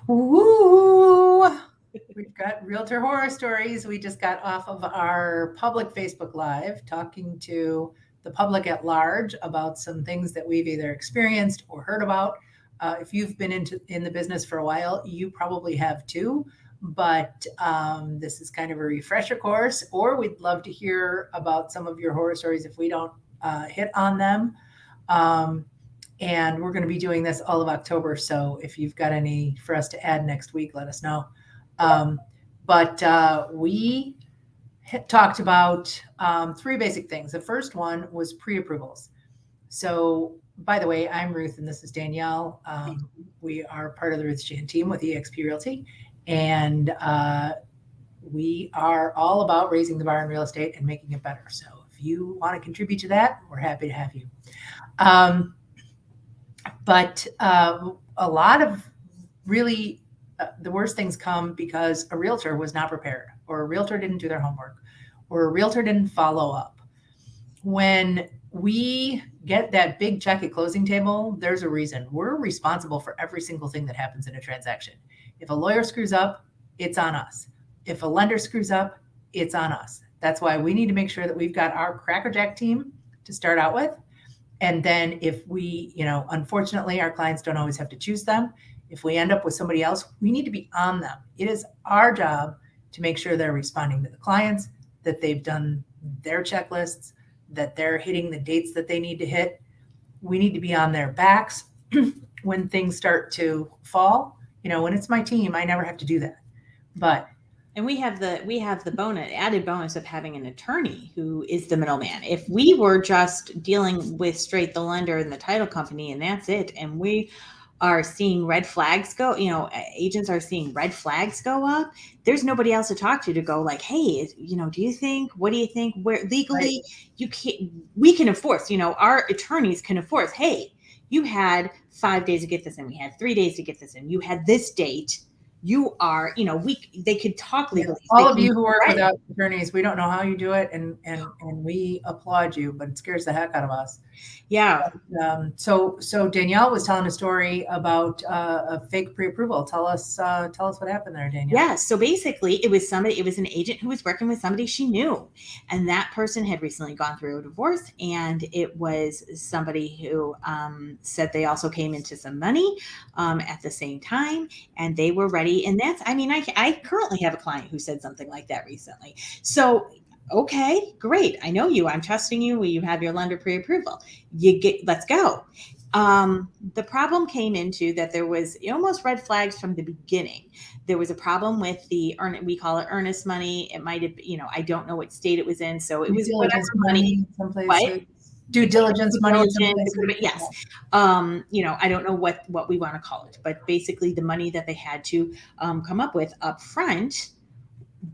Woo! We've got realtor horror stories. We just got off of our public Facebook Live talking to the public at large about some things that we've either experienced or heard about. If you've been in the business for a while, you probably have too. But this is kind of a refresher course, or we'd love to hear about some of your horror stories if we don't hit on them. Um, and we're going to be doing this all of October. So if you've got any for us to add next week, let us know. Um, but we talked about three basic things. The first one was pre-approvals. So, by the way, I'm Ruth and this is Danielle. We are part of the Ruth Sheahan team with eXp Realty, and we are all about raising the bar in real estate and making it better. So, if you want to contribute to that, we're happy to have you. But a lot of really the worst things come because a realtor was not prepared, or a realtor didn't do their homework, or a realtor didn't follow up. When we get that big check at closing table, there's a reason. We're responsible for every single thing that happens in a transaction. If a lawyer screws up, it's on us. If a lender screws up, it's on us. That's why we need to make sure that we've got our crackerjack team to start out with. And then if we, unfortunately, our clients don't always have to choose them. If we end up with somebody else, we need to be on them. It is our job to make sure they're responding to the clients, that they've done their checklists, that they're hitting the dates that they need to hit. We need to be on their backs when things start to fall. When it's my team, I never have to do that. And we have the added bonus of having an attorney who is the middleman. If we were just dealing with straight the lender and the title company and that's it, and we are seeing red flags go, agents are seeing red flags go up, there's nobody else to talk to go like, hey, what do you think, where legally we can enforce, our attorneys can enforce, hey, you had 5 days to get this in, we had 3 days to get this in, you had this date, you are, they could talk legally. All of you who work without attorneys, we don't know how you do it, and we applaud you, but it scares the heck out of us. Yeah. So Danielle was telling a story about a fake pre-approval. Tell us what happened there, Danielle. Yeah. So basically, it was an agent who was working with somebody she knew, and that person had recently gone through a divorce, and it was somebody who said they also came into some money at the same time, and they were ready. And I currently have a client who said something like that recently. So okay, great. I know you. I'm trusting you. You have your lender pre-approval. Let's go. The problem came into that there was almost red flags from the beginning. There was a problem with we call it earnest money. It might have, I don't know what state it was in. So it was whatever money. What? Due diligence money. Yes. I don't know what we want to call it, but basically the money that they had to come up with up front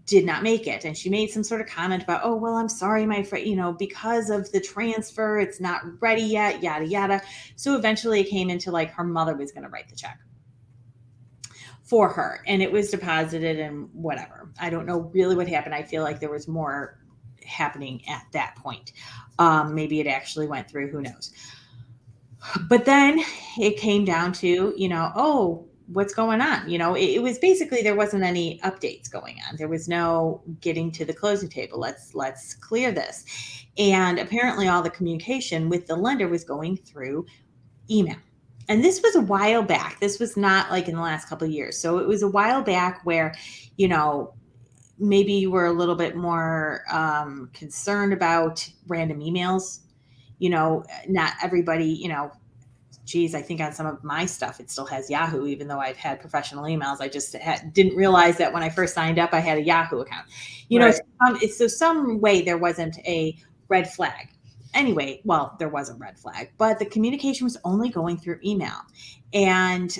did not make it. And she made some sort of comment about, oh, well, I'm sorry, my friend, because of the transfer, it's not ready yet, yada, yada. So eventually it came into like her mother was going to write the check for her, and it was deposited and whatever. I don't know really what happened. I feel like there was more happening at that point. Maybe it actually went through, who knows. But then it came down to, oh, what's going on? It was basically, there wasn't any updates going on. There was no getting to the closing table. Let's clear this. And apparently all the communication with the lender was going through email. And this was a while back. This was not like in the last couple of years. So it was a while back where, maybe you were a little bit more concerned about random emails. Not everybody, geez, I think on some of my stuff, it still has Yahoo, even though I've had professional emails. I just didn't realize that when I first signed up, I had a Yahoo account. Right. So some way there wasn't a red flag. Anyway, well, there was a red flag, but the communication was only going through email. And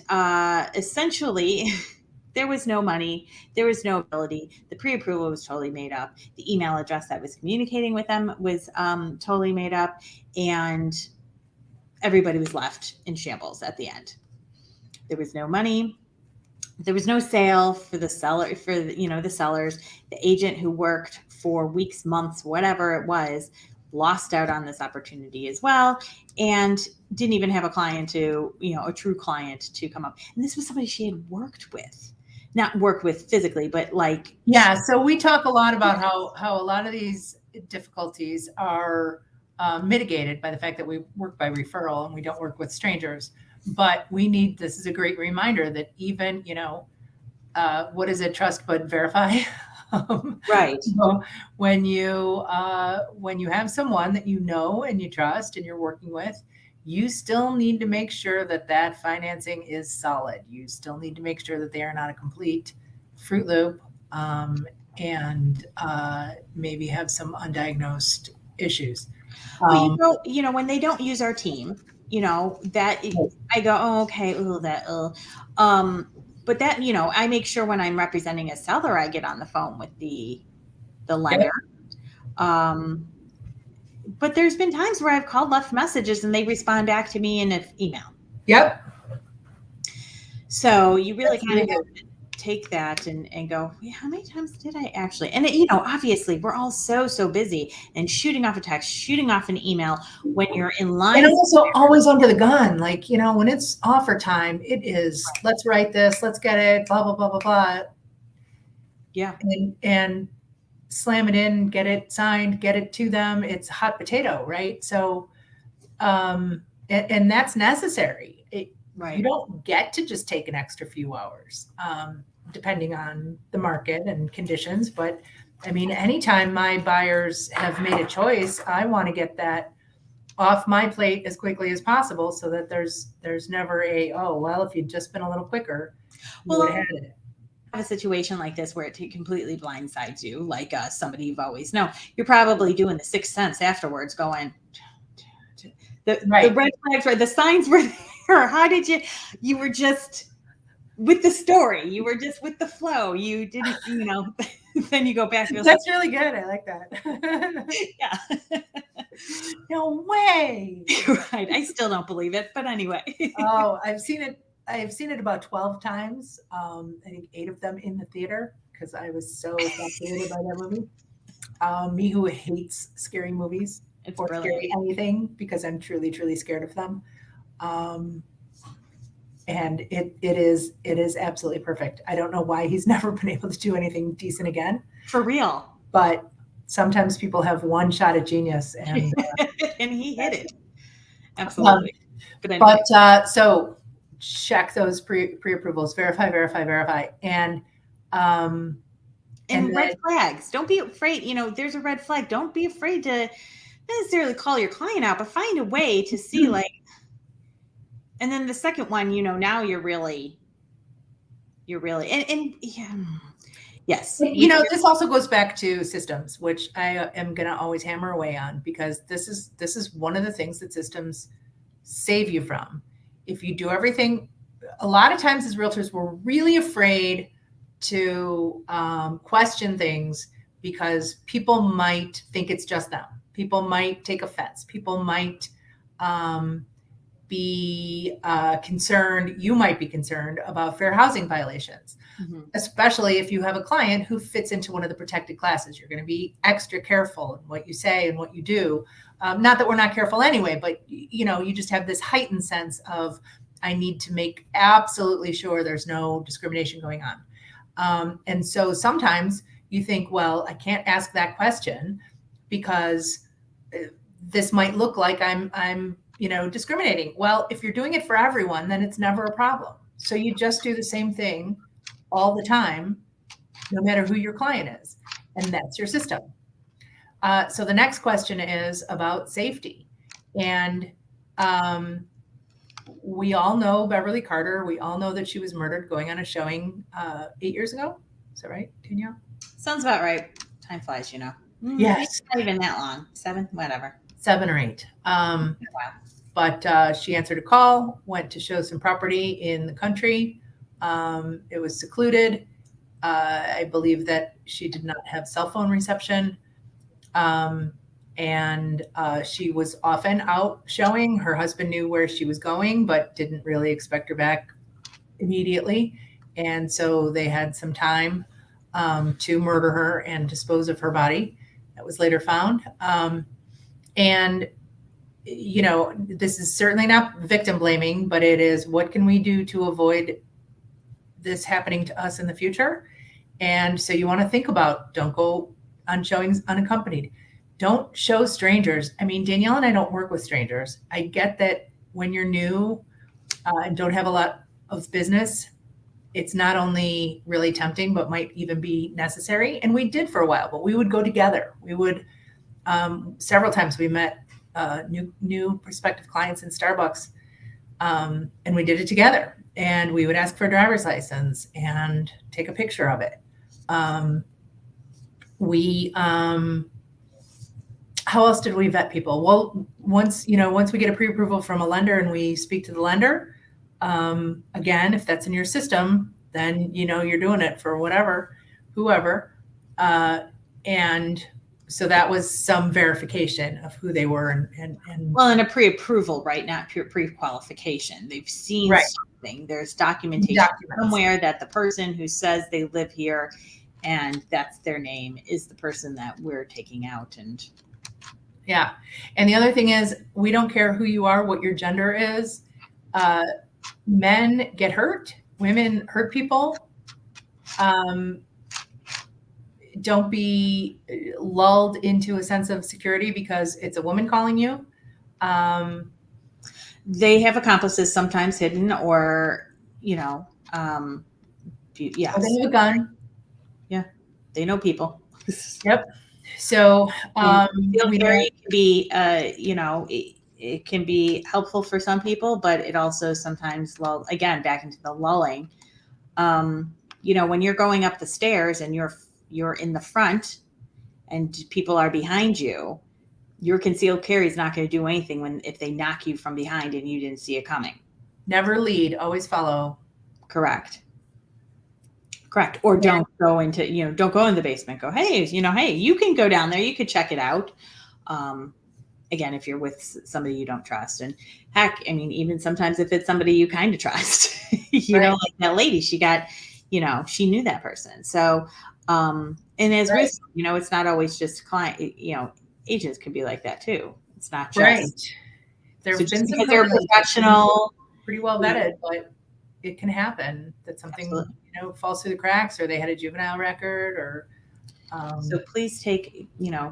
essentially, there was no money. There was no ability. The pre-approval was totally made up. The email address that was communicating with them was totally made up. And everybody was left in shambles at the end. There was no money. There was no sale for the seller, the sellers. The agent who worked for weeks, months, whatever it was lost out on this opportunity as well, and didn't even have a client to, a true client to come up. And this was somebody she had worked with, not worked with physically, but like. Yeah. So we talk a lot about how a lot of these difficulties are mitigated by the fact that we work by referral and we don't work with strangers. But this is a great reminder that even, what is it? Trust but verify. Right. So when you have someone that you know and you trust and you're working with, you still need to make sure that financing is solid. You still need to make sure that they are not a complete Fruit Loop, and maybe have some undiagnosed issues. Well, when they don't use our team, that I go, oh, okay, but that, I make sure when I'm representing a seller, I get on the phone with the lender. Yep. But there's been times where I've called, left messages, and they respond back to me in an email. Yep. So you really kind of take that and go, how many times did I actually? And obviously we're all so busy, and shooting off a text, shooting off an email when you're in line. And also always under the gun. Like, when it's offer time, it is, let's write this, let's get it, blah, blah, blah, blah, blah. Yeah. And slam it in, get it signed, get it to them. It's hot potato, right? So, and that's necessary. Right. You don't get to just take an extra few hours, depending on the market and conditions. But I mean, anytime my buyers have made a choice, I want to get that off my plate as quickly as possible, so that there's never if you'd just been a little quicker, you would have had it. Have a situation like this where it completely blindsides you, like somebody you've always known. You're probably doing the sixth sense afterwards, going, the red flags, right? The signs were there. How did you were just with the story. You were just with the flow. You didn't, then you go back. That's really good. I like that. Yeah. No way. Right. I still don't believe it, but anyway. Oh, I've seen it about 12 times. I think 8 of them in the theater, because I was so fascinated by that movie. Me who hates scary movies or scary anything, because I'm truly, truly scared of them. And it is absolutely perfect. I don't know why he's never been able to do anything decent again. For real. But sometimes people have one shot at genius, and and he hit it. Absolutely. So check those pre-approvals, verify, and red flags. Don't be afraid. There's a red flag. Don't be afraid to necessarily call your client out, but find a way to see and then the second one, now you're really, and yeah. Yes. This also goes back to systems, which I am going to always hammer away on, because this is one of the things that systems save you from. If you do everything, a lot of times as realtors, we're really afraid to question things, because people might think it's just them. People might take offense. People might be concerned. You might be concerned about fair housing violations, especially if you have a client who fits into one of the protected classes. You're going to be extra careful in what you say and what you do. Not that we're not careful anyway, but you just have this heightened sense of, I need to make absolutely sure there's no discrimination going on. And so sometimes you think, well, I can't ask that question because this might look like I'm discriminating. Well, if you're doing it for everyone, then it's never a problem. So you just do the same thing all the time, no matter who your client is. And that's your system. So the next question is about safety. And we all know Beverly Carter. We all know that she was murdered going on a showing 8 years ago. Is that right, Danielle? Sounds about right. Time flies, Yes. Not even that long. 7, whatever. 7 or 8. But she answered a call, went to show some property in the country. It was secluded. I believe that she did not have cell phone reception. And she was often out showing. Her husband knew where she was going, but didn't really expect her back immediately. And so they had some time to murder her and dispose of her body. That was later found. And, this is certainly not victim blaming, but it is, what can we do to avoid this happening to us in the future? And so you want to think about, don't go on showings unaccompanied. Don't show strangers. I mean, Danielle and I don't work with strangers. I get that when you're new and don't have a lot of business, it's not only really tempting, but might even be necessary. And we did for a while, but we would go together. We would, several times we met new prospective clients in Starbucks, and we did it together. And we would ask for a driver's license and take a picture of it. How else did we vet people? Well, once we get a pre-approval from a lender and we speak to the lender, again, if that's in your system, then you're doing it for whoever. And so that was some verification of who they were and well, and a pre-approval, right? Not pure pre-qualification. They've seen right. something. There's documentation somewhere that the person who says they live here and that's their name is the person that we're taking out. And yeah. And the other thing is, we don't care who you are, what your gender is. Men get hurt. Women hurt people. Don't be lulled into a sense of security because it's a woman calling you. They have accomplices sometimes hidden, or yeah. Or they have a gun. Yeah, they know people. Yep. So can be, it can be helpful for some people, but it also sometimes again back into the lulling. When you're going up the stairs and you're in the front and people are behind you, your concealed carry is not going to do anything if they knock you from behind and you didn't see it coming. Never lead, always follow. Correct. Or don't go into, don't go in the basement. Go, hey, you can go down there. You could check it out. Again, if you're with somebody you don't trust. And heck, I mean, even sometimes if it's somebody you kind of trust, right. Like that lady, she got, she knew that person. So, and as right. Ruth, it's not always just client, agents can be like that too. It's not just right. There's been some they're professional, pretty well vetted, but it can happen that something absolutely. Falls through the cracks, or they had a juvenile record, or so please take,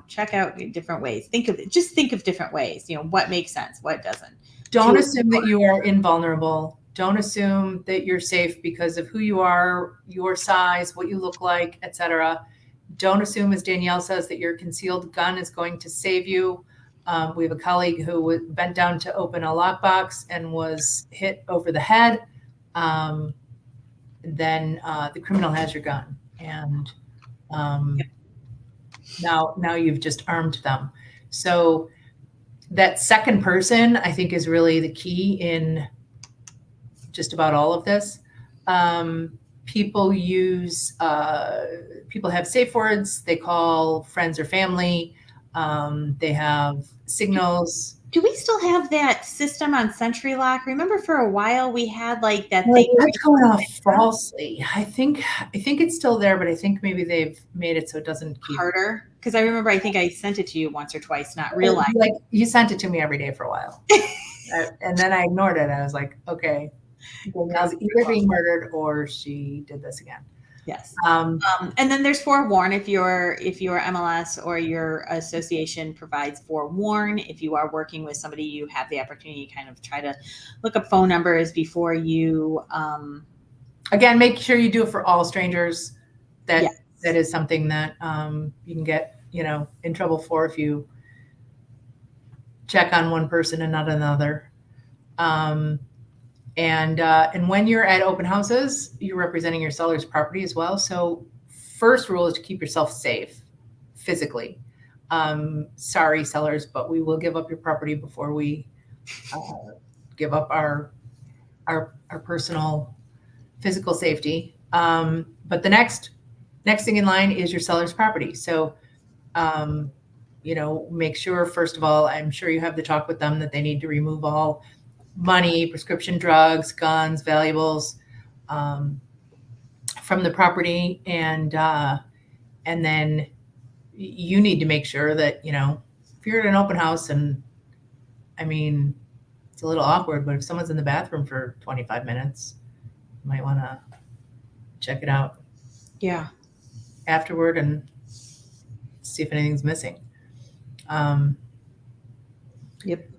check out different ways. Think of different ways, what makes sense, what doesn't. Don't assume that you are invulnerable. Don't assume that you're safe because of who you are, your size, what you look like, etc. Don't assume, as Danielle says, that your concealed gun is going to save you. We have a colleague who bent down to open a lockbox and was hit over the head. Then the criminal has your gun, and now you've just armed them. So that second person, I think, is really the key in just about all of this. People have safe words. They call friends or family. They have signals. Do we still have that system on Century Lock? Remember for a while we had like that thing. It's going off falsely. I think it's still there, but I think maybe they've made it so it doesn't keep harder. Because I remember, I think I sent it to you once or twice, not realizing. Like you sent it to me every day for a while, and then I ignored it. I was like, okay, Danielle's either being murdered or she did this again. Yes. And then there's forewarn if your MLS or your association provides forewarn. If you are working with somebody, you have the opportunity to kind of try to look up phone numbers before you. Again, make sure you do it for all strangers. That is something that you can get in trouble for if you check on one person and not another. And when you're at open houses, you're representing your seller's property as well. So first rule is to keep yourself safe physically. Sorry, sellers, but we will give up your property before we give up our personal physical safety. But the next thing in line is your seller's property. So, make sure, first of all, I'm sure you have the talk with them that they need to remove all money, prescription drugs, guns, valuables from the property. And then you need to make sure that, if you're at an open house and, I mean, it's a little awkward, but if someone's in the bathroom for 25 minutes, you might want to check it out Yeah. afterward and see if anything's missing. Yep.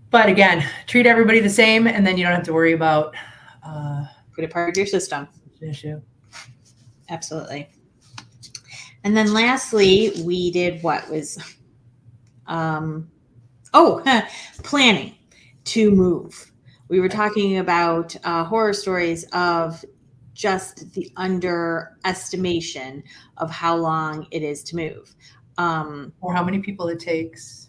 But again, treat everybody the same, and then you don't have to worry about Put it part of your system. issue. Absolutely. And then lastly, we did what was, planning to move. We were talking about horror stories of just the underestimation of how long it is to move. Or how many people it takes.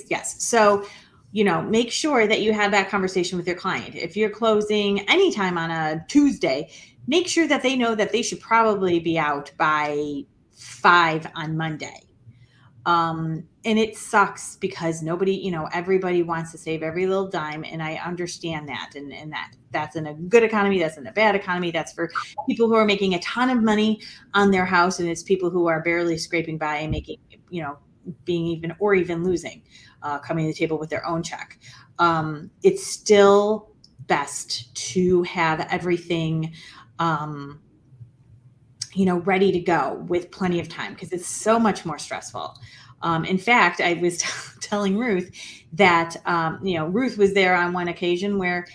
Yes. So, make sure that you have that conversation with your client. If you're closing anytime on a Tuesday, make sure that they know that they should probably be out by 5 on Monday. And it sucks because everybody wants to save every little dime. And I understand that. And that's in a good economy. That's in a bad economy. That's for people who are making a ton of money on their house. And it's people who are barely scraping by and making, being even losing, coming to the table with their own check. It's still best to have everything, ready to go with plenty of time, because it's so much more stressful. In fact, I was telling Ruth that, Ruth was there on one occasion where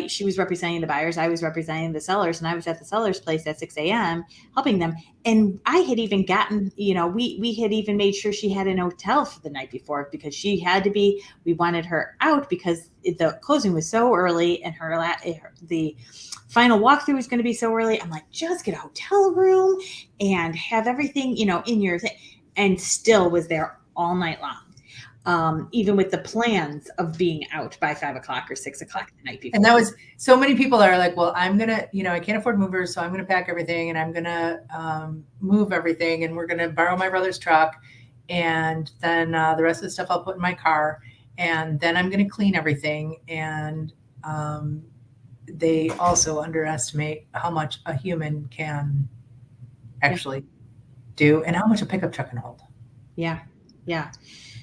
she was representing the buyers, I was representing the sellers, and I was at the seller's place at 6 a.m. helping them. And I had even gotten, we had even made sure she had an hotel for the night before, because she had to be, we wanted her out because the closing was so early, and the final walkthrough was going to be so early. I'm like, just get a hotel room and have everything, in your thing. And still was there all night long, even with the plans of being out by 5 o'clock or 6 o'clock the night before. And that was, so many people are like, well, I'm going to, I can't afford movers, so I'm going to pack everything, and I'm going to move everything, and we're going to borrow my brother's truck. And then the rest of the stuff I'll put in my car. And then I'm going to clean everything. And they also underestimate how much a human can actually do and how much a pickup truck can hold. Yeah.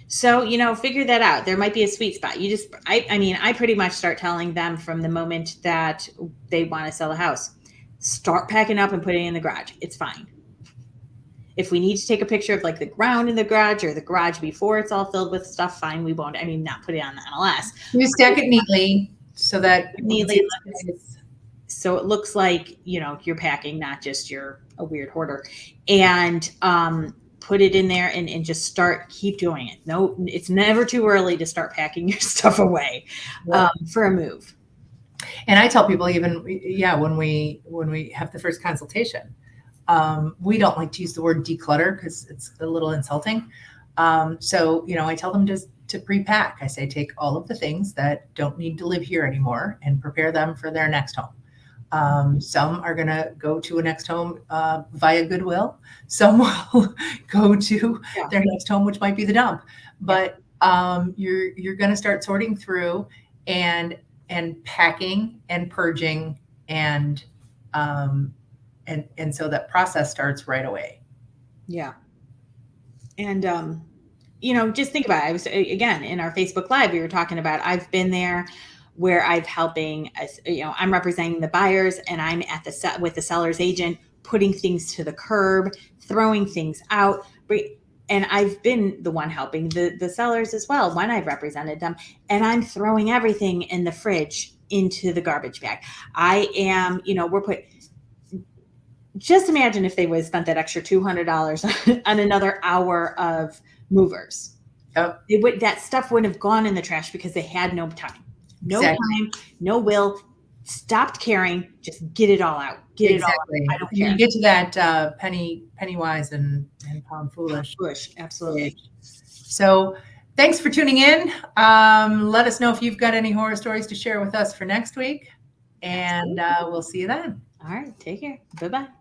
So, figure that out. There might be a sweet spot. I pretty much start telling them from the moment that they want to sell a house, start packing up and putting it in the garage. It's fine. If we need to take a picture of like the ground in the garage or the garage before it's all filled with stuff, fine. We won't, not put it on the MLS. You stack it neatly so that so it looks like, you're packing, not just you're a weird hoarder, and put it in there and just keep doing it. No, it's never too early to start packing your stuff away for a move. And I tell people even, when we have the first consultation, we don't like to use the word declutter because it's a little insulting. So, I tell them just to pre-pack. I say, take all of the things that don't need to live here anymore and prepare them for their next home. Some are going to go to a next home via Goodwill. Some will go to their next home, which might be the dump. But you're going to start sorting through and packing and purging, and so that process starts right away. Yeah. And just think about it. I was, again, in our Facebook Live, we were talking about, I've been there where I'm representing the buyers, and I'm at with the seller's agent, putting things to the curb, throwing things out. And I've been the one helping the sellers as well when I've represented them. And I'm throwing everything in the fridge into the garbage bag. I am, just imagine if they would have spent that extra $200 on another hour of movers. Yep. That stuff wouldn't have gone in the trash because they had no time. Time, no will, stopped caring, just get it all out. It all out. I don't care. You get to that penny wise and pound foolish. Absolutely. So thanks for tuning in. Let us know if you've got any horror stories to share with us for next week, and we'll see you then. All right. Take care. Bye-bye.